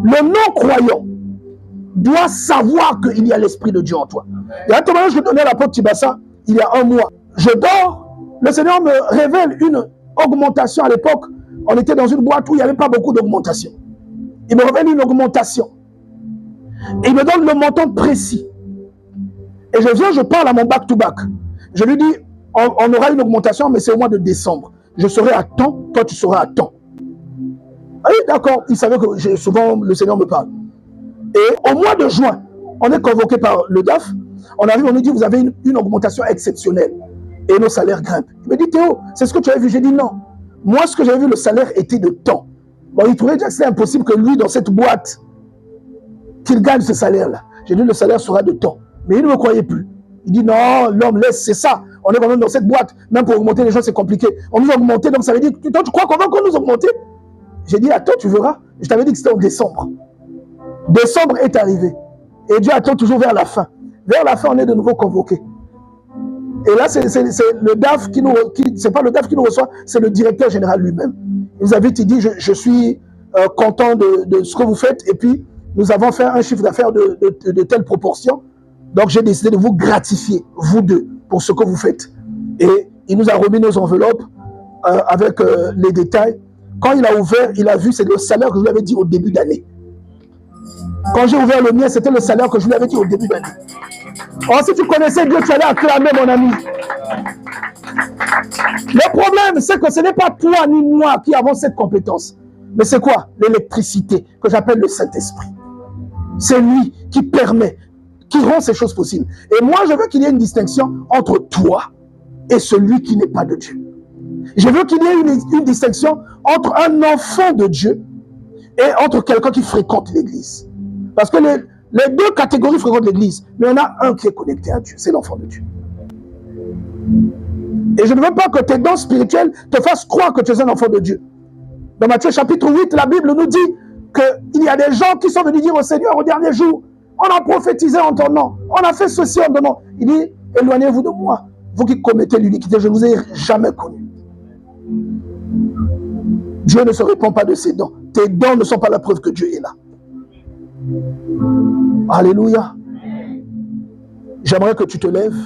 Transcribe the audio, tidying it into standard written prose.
Le non-croyant doit savoir qu'il y a l'Esprit de Dieu en toi. Il y a un témoignage que je donnais à l'apôtre Tibassa il y a un mois. Je dors, le Seigneur me révèle une augmentation. À l'époque, on était dans une boîte où il n'y avait pas beaucoup d'augmentation. Il me révèle une augmentation. Il me donne le montant précis. Et je viens, je parle à mon back-to-back. Je lui dis, on aura une augmentation, mais c'est au mois de décembre. Je serai à temps, toi tu seras à temps. Ah oui, d'accord. Il savait que souvent le Seigneur me parle. Et au mois de juin, on est convoqué par le DAF. On arrive, on nous dit, vous avez une augmentation exceptionnelle. Et nos salaires grimpent. Il me dit, Théo, c'est ce que tu avais vu? J'ai dit non. Moi, ce que j'avais vu, le salaire était de temps. Bon, il trouvait que c'était impossible que lui, dans cette boîte, qu'il gagne ce salaire-là. J'ai dit, le salaire sera de temps. Mais il ne me croyait plus. Il dit, non, l'homme laisse, c'est ça. On est quand même dans cette boîte. Même pour augmenter les gens, c'est compliqué. On nous a augmenté, donc ça veut dire, toi, tu crois qu'on va encore nous augmenter? J'ai dit, attends, tu verras. Je t'avais dit que c'était en décembre. Décembre est arrivé. Et Dieu attend toujours vers la fin. Vers la fin, on est de nouveau convoqués. Et là, c'est le DAF qui nous... C'est pas le DAF qui nous reçoit, c'est le directeur général lui-même. Il nous invite, il dit, je suis content de ce que vous faites. Et puis, nous avons fait un chiffre d'affaires de telle proportion. Donc, j'ai décidé de vous gratifier, vous deux, pour ce que vous faites. Et il nous a remis nos enveloppes avec les détails. Quand il a ouvert, il a vu, c'est le salaire que je lui avais dit au début d'année. Quand j'ai ouvert le mien, c'était le salaire que je lui avais dit au début d'année. Or, si tu connaissais Dieu, tu allais acclamer, mon ami. Le problème, c'est que ce n'est pas toi ni moi qui avons cette compétence. Mais c'est quoi? L'électricité, que j'appelle le Saint-Esprit. C'est lui qui permet, qui rend ces choses possibles. Et moi, je veux qu'il y ait une distinction entre toi et celui qui n'est pas de Dieu. Je veux qu'il y ait une distinction entre un enfant de Dieu et entre quelqu'un qui fréquente l'église. Parce que les deux catégories fréquentent l'église, mais il y en a un qui est connecté à Dieu, c'est l'enfant de Dieu. Et je ne veux pas que tes dons spirituels te fassent croire que tu es un enfant de Dieu. Dans Matthieu chapitre 8, la Bible nous dit qu'il y a des gens qui sont venus dire au Seigneur au dernier jour, on a prophétisé en ton nom, on a fait ceci en ton nom. Il dit, éloignez-vous de moi, vous qui commettez l'iniquité, je ne vous ai jamais connu. Dieu ne se répand pas de ses dons. Tes dons ne sont pas la preuve que Dieu est là. Alléluia. J'aimerais que tu te lèves.